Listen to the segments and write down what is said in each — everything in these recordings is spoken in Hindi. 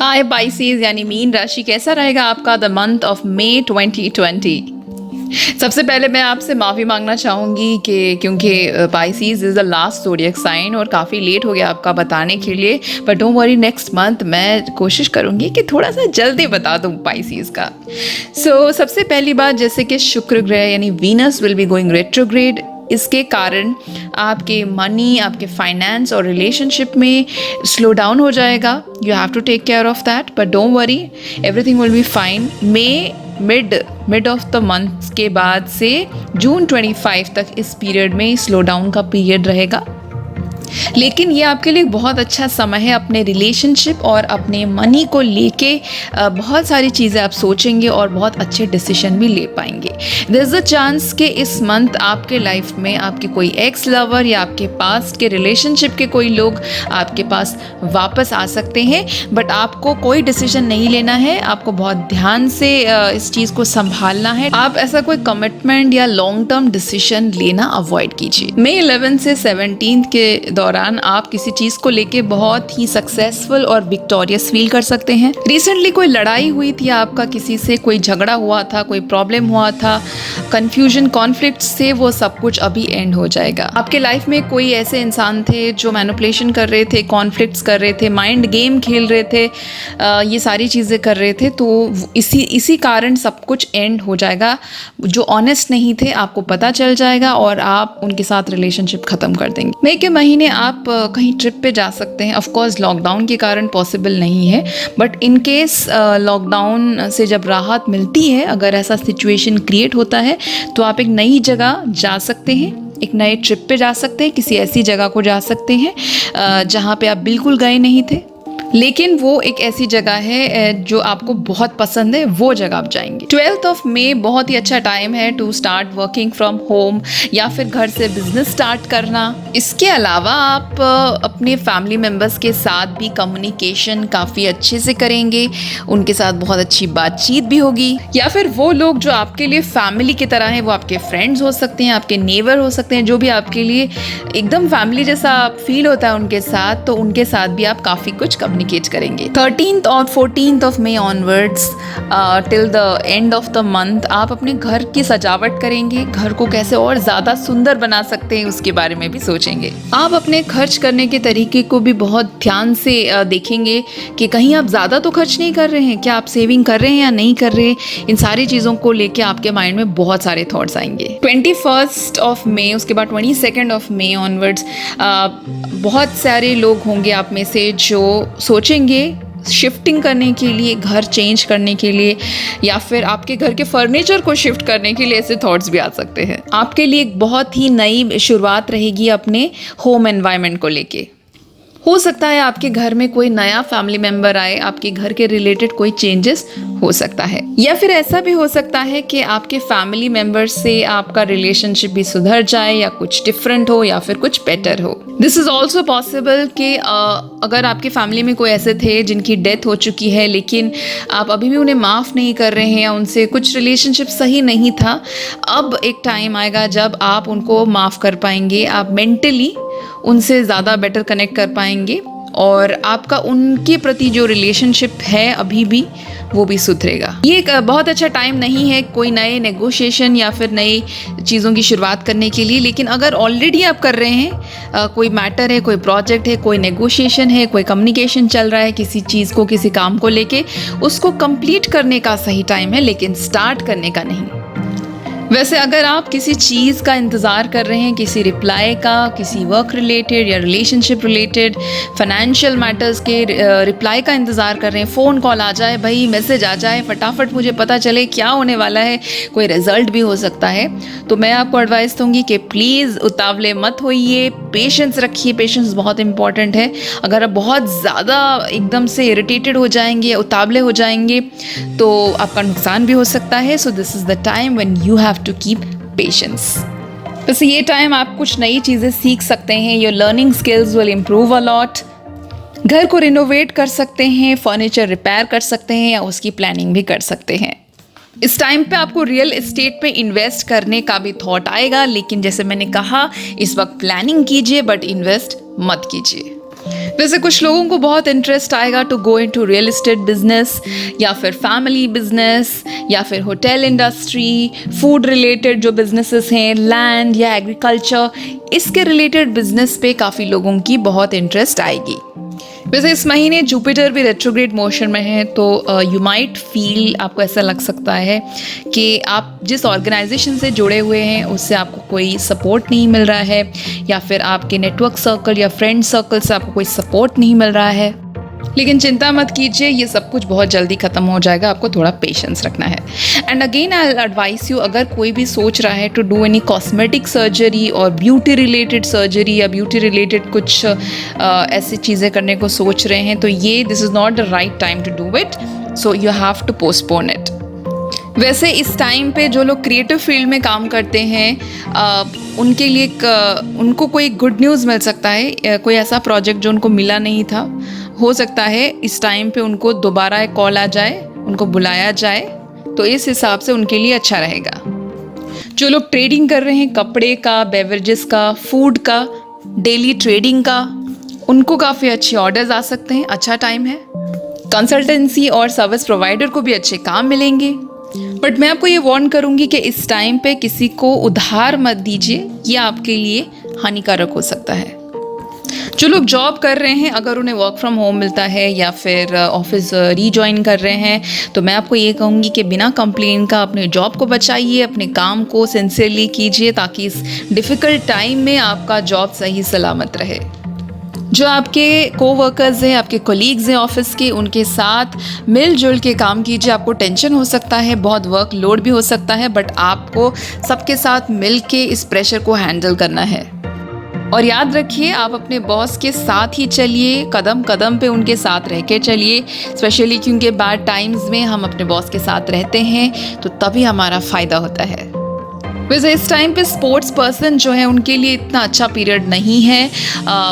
हाय पाइसेस यानी मीन राशि, कैसा रहेगा आपका द मंथ ऑफ मई 2020। सबसे पहले मैं आपसे माफ़ी मांगना चाहूँगी कि क्योंकि Pisces is the last zodiac sign और काफ़ी लेट हो गया आपका बताने के लिए, but don't worry, next month मैं कोशिश करूँगी कि थोड़ा सा जल्दी बता दूँ पाइसेस का। सबसे पहली बात, जैसे कि शुक्र ग्रह यानी Venus will be going retrograde. इसके कारण आपके मनी, आपके फाइनेंस और रिलेशनशिप में स्लो डाउन हो जाएगा। You have to take care of that, but don't worry, everything will be fine. Mid of the month के बाद से जून 25 तक इस पीरियड में स्लो डाउन का पीरियड रहेगा, लेकिन ये आपके लिए बहुत अच्छा समय है अपने रिलेशनशिप और अपने मनी को लेके बहुत सारी चीज़ें आप सोचेंगे और बहुत अच्छे डिसीजन भी ले पाएंगे। देयर इज़ अ चांस कि इस मंथ आपके लाइफ में आपके कोई एक्स लवर या आपके पास्ट के रिलेशनशिप के कोई लोग आपके पास वापस आ सकते हैं, बट आपको कोई डिसीजन नहीं लेना है। आपको बहुत ध्यान से इस चीज़ को संभालना है। आप ऐसा कोई कमिटमेंट या लॉन्ग टर्म डिसीजन लेना अवॉइड कीजिए। मई 11 से 17 के दौरान आप किसी चीज़ को लेके बहुत ही सक्सेसफुल और विक्टोरियस फील कर सकते हैं। रिसेंटली कोई लड़ाई हुई थी आपका, किसी से कोई झगड़ा हुआ था, कोई प्रॉब्लम हुआ था, कंफ्यूजन, कॉन्फ्लिक्ट से वो सब कुछ अभी एंड हो जाएगा। आपके लाइफ में कोई ऐसे इंसान थे जो मैनिपुलेशन कर रहे थे, कॉन्फ्लिक्ट्स कर रहे थे, माइंड गेम खेल रहे थे, ये सारी चीज़ें कर रहे थे, तो इसी कारण सब कुछ एंड हो जाएगा। जो ऑनेस्ट नहीं थे आपको पता चल जाएगा और आप उनके साथ रिलेशनशिप ख़त्म कर देंगे। मई के महीने आप कहीं ट्रिप पे जा सकते हैं। ऑफ कोर्स लॉकडाउन के कारण पॉसिबल नहीं है, बट इन केस लॉकडाउन से जब राहत मिलती है, अगर ऐसा सिचुएशन क्रिएट होता है, तो आप एक नई जगह जा सकते हैं, एक नए ट्रिप पे जा सकते हैं, किसी ऐसी जगह को जा सकते हैं जहाँ पे आप बिल्कुल गए नहीं थे, लेकिन वो एक ऐसी जगह है जो आपको बहुत पसंद है, वो जगह आप जाएंगे। 12 ऑफ मई बहुत ही अच्छा टाइम है to start working from home या फिर घर से बिजनेस स्टार्ट करना। इसके अलावा आप अपने फैमिली मेम्बर्स के साथ भी कम्युनिकेशन काफ़ी अच्छे से करेंगे, उनके साथ बहुत अच्छी बातचीत भी होगी, या फिर वो लोग जो आपके लिए फैमिली की तरह हैं, वो आपके फ्रेंड्स हो सकते हैं, आपके नेबर हो सकते हैं, जो भी आपके लिए एकदम फैमिली जैसा फील होता है उनके साथ, तो उनके साथ भी आप काफ़ी कुछ करेंगे। 13th और 14th of May onwards till the end of the month आप अपने घर की सजावट करेंगे, घर को कैसे और ज़्यादा सुंदर बना सकते हैं उसके बारे में भी सोचेंगे। आप अपने खर्च करने के तरीके को भी बहुत ध्यान से देखेंगे कि कहीं आप ज़्यादा तो खर्च नहीं कर रहे हैं, क्या आप सेविंग कर रहे हैं या नहीं कर रहे हैं। इन सारी चीज़ों को लेके आपके माइंड में बहुत सारे थॉट्स आएंगे। 21 ऑफ मई, उसके बाद 22 ऑफ मई ऑनवर्ड्स बहुत सारे लोग होंगे आप में से जो सोचेंगे शिफ्टिंग करने के लिए, घर चेंज करने के लिए, या फिर आपके घर के फर्नीचर को शिफ्ट करने के लिए। ऐसे थॉट्स भी आ सकते हैं। आपके लिए एक बहुत ही नई शुरुआत रहेगी अपने होम एनवायरनमेंट को लेके। हो सकता है आपके घर में कोई नया फैमिली मेम्बर आए, आपके घर के रिलेटेड कोई चेंजेस हो सकता है, या फिर ऐसा भी हो सकता है कि आपके फैमिली मेम्बर से आपका रिलेशनशिप भी सुधर जाए, या कुछ डिफरेंट हो या फिर कुछ बेटर हो। दिस इज़ ऑल्सो पॉसिबल कि अगर आपके फैमिली में कोई ऐसे थे जिनकी डेथ हो चुकी है, लेकिन आप अभी भी उन्हें माफ़ नहीं कर रहे हैं, या उनसे कुछ रिलेशनशिप सही नहीं था, अब एक टाइम आएगा जब आप उनको माफ़ कर पाएंगे, आप मेंटली उनसे ज़्यादा बेटर कनेक्ट कर पाएंगे, और आपका उनके प्रति जो रिलेशनशिप है अभी भी, वो भी सुधरेगा। ये एक बहुत अच्छा टाइम नहीं है कोई नए नेगोशिएशन या फिर नई चीज़ों की शुरुआत करने के लिए, लेकिन अगर ऑलरेडी आप कर रहे हैं, कोई मैटर है, कोई प्रोजेक्ट है, कोई नेगोशिएशन है, कोई कम्युनिकेशन चल रहा है किसी चीज़ को, किसी काम को लेके, उसको कंप्लीट करने का सही टाइम है, लेकिन स्टार्ट करने का नहीं। वैसे अगर आप किसी चीज़ का इंतज़ार कर रहे हैं, किसी रिप्लाई का, किसी वर्क रिलेटेड या रिलेशनशिप रिलेटेड, फाइनेंशियल मैटर्स के रिप्लाई का इंतज़ार कर रहे हैं, फ़ोन कॉल आ जाए भाई, मैसेज आ जाए, फटाफट मुझे पता चले क्या होने वाला है, कोई रिज़ल्ट भी हो सकता है, तो मैं आपको एडवाइस दूंगी कि प्लीज़ उतावले मत होइए, पेशेंस रखिए। पेशेंस बहुत इंपॉर्टेंट है। अगर आप बहुत ज़्यादा एकदम से इरिटेटेड हो जाएंगे, उतावले हो जाएंगे, तो आपका नुकसान भी हो सकता है। So this is the time when you have to keep patience. वैसे ये टाइम आप कुछ नई चीज़ें सीख सकते हैं। Your learning skills will improve a lot. घर को रिनोवेट कर सकते हैं, फर्नीचर रिपेयर कर सकते हैं, या उसकी प्लानिंग भी कर सकते हैं। इस टाइम पे आपको रियल एस्टेट पे इन्वेस्ट करने का भी थॉट आएगा, लेकिन जैसे मैंने कहा, इस वक्त प्लानिंग कीजिए बट इन्वेस्ट मत कीजिए। वैसे कुछ लोगों को बहुत इंटरेस्ट आएगा to go into real estate business या फिर फैमिली बिजनेस या फिर होटल इंडस्ट्री, फूड रिलेटेड जो बिजनेसेस हैं, लैंड या एग्रीकल्चर, इसके रिलेटेड बिजनेस पे काफ़ी लोगों की बहुत इंटरेस्ट आएगी। वैसे इस महीने जुपिटर भी रेट्रोग्रेड मोशन में है, तो यू माइट फील, आपको ऐसा लग सकता है कि आप जिस ऑर्गेनाइजेशन से जुड़े हुए हैं उससे आपको कोई सपोर्ट नहीं मिल रहा है, या फिर आपके नेटवर्क सर्कल या फ्रेंड सर्कल से आपको कोई सपोर्ट नहीं मिल रहा है। लेकिन चिंता मत कीजिए, ये सब कुछ बहुत जल्दी ख़त्म हो जाएगा, आपको थोड़ा पेशेंस रखना है। And again I advice you, अगर कोई भी सोच रहा है to do any cosmetic surgery और ब्यूटी रिलेटेड सर्जरी या ब्यूटी रिलेटेड कुछ ऐसी चीज़ें करने को सोच रहे हैं, तो ये this is not the right time to do it, so you have to postpone it. वैसे इस टाइम पे जो लोग क्रिएटिव फील्ड में काम करते हैं उनके लिए उनको कोई गुड न्यूज़ मिल सकता है, कोई ऐसा प्रोजेक्ट जो उनको मिला नहीं था, हो सकता है इस टाइम पे उनको दोबारा एक कॉल आ जाए, उनको बुलाया जाए, तो इस हिसाब से उनके लिए अच्छा रहेगा। जो लोग ट्रेडिंग कर रहे हैं, कपड़े का, बेवरेजेस का, फूड का, डेली ट्रेडिंग का, उनको काफ़ी अच्छे ऑर्डर्स आ सकते हैं, अच्छा टाइम है। कंसल्टेंसी और सर्विस प्रोवाइडर को भी अच्छे काम मिलेंगे, बट मैं आपको ये वार्न करूँगी कि इस टाइम पे किसी को उधार मत दीजिए, ये आपके लिए हानिकारक हो सकता है। जो लोग जॉब कर रहे हैं, अगर उन्हें वर्क फ्रॉम होम मिलता है या फिर ऑफिस रीजॉइन कर रहे हैं, तो मैं आपको ये कहूँगी कि बिना कंप्लेन का अपने जॉब को बचाइए, अपने काम को सिंसियरली कीजिए, ताकि इस डिफ़िकल्ट टाइम में आपका जॉब सही सलामत रहे। जो आपके कोवर्कर्स हैं, आपके कोलीग्स हैं ऑफिस के, उनके साथ मिलजुल के काम कीजिए। आपको टेंशन हो सकता है, बहुत वर्क लोड भी हो सकता है, बट आपको सबके साथ मिल के इस प्रेशर को हैंडल करना है। और याद रखिए, आप अपने बॉस के साथ ही चलिए, कदम कदम पे उनके साथ रह के चलिए, स्पेशली क्योंकि बैड टाइम्स में हम अपने बॉस के साथ रहते हैं तो तभी हमारा फ़ायदा होता है। वैसे इस टाइम पे स्पोर्ट्स पर्सन जो है उनके लिए इतना अच्छा पीरियड नहीं है,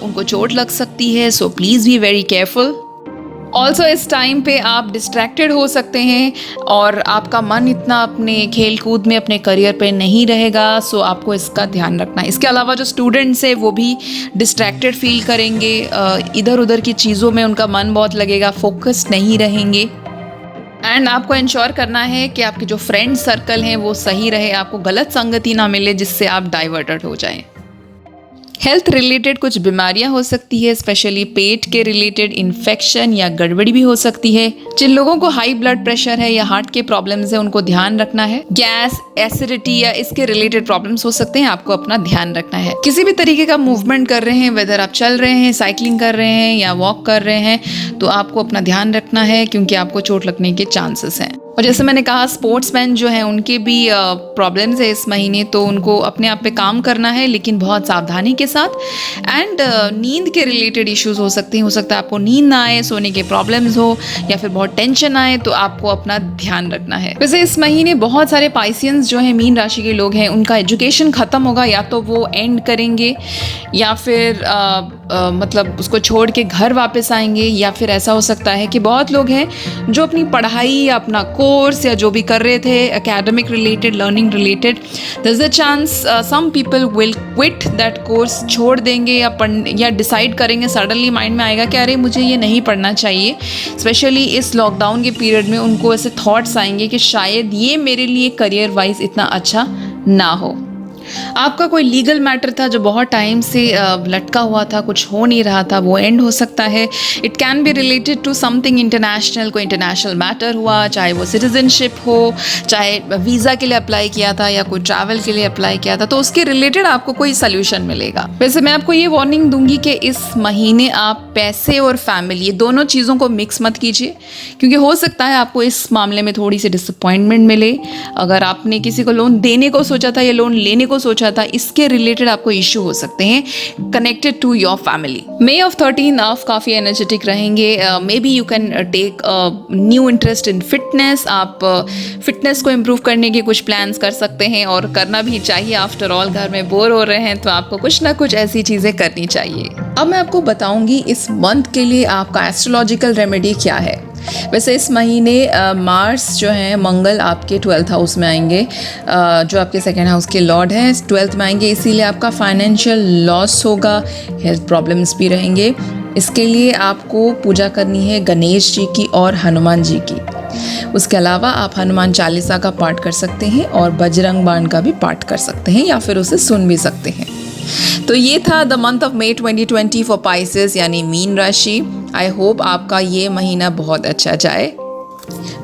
उनको चोट लग सकती है, so please be very careful. Also इस टाइम पे आप डिस्ट्रैक्टेड हो सकते हैं और आपका मन इतना अपने खेल कूद में, अपने करियर पे नहीं रहेगा, सो आपको इसका ध्यान रखना है। इसके अलावा जो स्टूडेंट्स हैं वो भी डिस्ट्रैक्टेड फील करेंगे, इधर उधर की चीज़ों में उनका मन बहुत लगेगा, फोकस्ड नहीं रहेंगे। एंड आपको इंश्योर करना है कि आपके जो फ्रेंड सर्कल हैं वो सही रहे, आपको गलत संगति ना मिले जिससे आप डाइवर्टेड हो जाएं। हेल्थ रिलेटेड कुछ बीमारियां हो सकती है, स्पेशली पेट के रिलेटेड इन्फेक्शन या गड़बड़ी भी हो सकती है। जिन लोगों को हाई ब्लड प्रेशर है या हार्ट के प्रॉब्लम्स है उनको ध्यान रखना है। गैस, एसिडिटी या इसके रिलेटेड प्रॉब्लम्स हो सकते हैं, आपको अपना ध्यान रखना है। किसी भी तरीके का मूवमेंट कर रहे हैं, वेदर आप चल रहे हैं, साइकिलिंग कर रहे हैं या वॉक कर रहे हैं, तो आपको अपना ध्यान रखना है क्योंकि आपको चोट लगने के चांसेस हैं। और जैसे मैंने कहा, स्पोर्ट्समैन जो हैं उनके भी प्रॉब्लम्स है इस महीने, तो उनको अपने आप पे काम करना है, लेकिन बहुत सावधानी के साथ। एंड नींद के रिलेटेड इश्यूज हो सकते हैं, हो सकता है आपको नींद ना आए, सोने के प्रॉब्लम्स हो या फिर बहुत टेंशन आए, तो आपको अपना ध्यान रखना है। वैसे इस महीने बहुत सारे पाइसियंस जो हैं, मीन राशि के लोग हैं, उनका एजुकेशन ख़त्म होगा, या तो वो एंड करेंगे या फिर मतलब उसको छोड़ के घर वापस आएंगे, या फिर ऐसा हो सकता है कि बहुत लोग हैं जो अपनी पढ़ाई या अपना कोर्स या जो भी कर रहे थे academic related, learning related, there is a chance some people will quit that course, छोड़ देंगे या डिसाइड करेंगे, सडनली माइंड में आएगा कि अरे मुझे ये नहीं पढ़ना चाहिए। स्पेशली इस लॉकडाउन के पीरियड में उनको ऐसे थॉट्स आएंगे कि शायद ये मेरे लिए करियर वाइज इतना अच्छा ना हो। आपका कोई लीगल मैटर था जो बहुत टाइम से लटका हुआ था, कुछ हो नहीं रहा था, वो एंड हो सकता है। It can be related to something international, कोई इंटरनेशनल मैटर हुआ, चाहे वो सिटीजनशिप हो, चाहे वीज़ा के लिए अप्लाई किया था या कोई ट्रैवल के लिए अप्लाई किया था, तो उसके रिलेटेड आपको कोई सोल्यूशन मिलेगा। वैसे मैं आपको ये वार्निंग दूंगी कि इस महीने आप पैसे और फैमिली, ये दोनों चीज़ों को मिक्स मत कीजिए, क्योंकि हो सकता है आपको इस मामले में थोड़ी सी डिसअपॉइंटमेंट मिले। अगर आपने किसी को लोन देने को सोचा था या लोन लेने को सोचा था, इसके रिलेटेड आपको इश्यू हो सकते हैं connected to your family. May of 13 आप काफ़ी एनर्जेटिक रहेंगे। Maybe you can take new interest in fitness. आप फिटनेस को इम्प्रूव करने के कुछ प्लान्स कर सकते हैं और करना भी चाहिए। आफ्टर ऑल घर में बोर हो रहे हैं तो आपको कुछ ना कुछ ऐसी चीज़ें करनी चाहिए। अब मैं आपको बताऊंगी इस मंथ के लिए आपका एस्ट्रोलॉजिकल रेमेडी क्या है। वैसे इस महीने मार्स जो है, मंगल आपके 12th हाउस में आएंगे, जो आपके सेकेंड हाउस के लॉर्ड हैं 12th में आएंगे, इसीलिए आपका फाइनेंशियल लॉस होगा, हेल्थ प्रॉब्लम्स भी रहेंगे। इसके लिए आपको पूजा करनी है गणेश जी की और हनुमान जी की। उसके अलावा आप हनुमान चालीसा का पाठ कर सकते हैं और बजरंग बाण का भी पाठ कर सकते हैं या फिर उसे सुन भी सकते हैं। तो ये था the month of May 2020 for Pisces यानी मीन राशि। आई होप आपका ये महीना बहुत अच्छा जाए।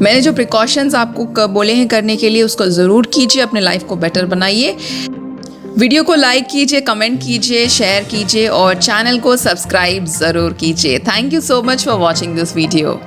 मैंने जो प्रिकॉशंस आपको बोले हैं करने के लिए, उसको ज़रूर कीजिए, अपने लाइफ को बेटर बनाइए। वीडियो को लाइक कीजिए, कमेंट कीजिए, शेयर कीजिए और चैनल को सब्सक्राइब ज़रूर कीजिए। Thank you so much for watching this video.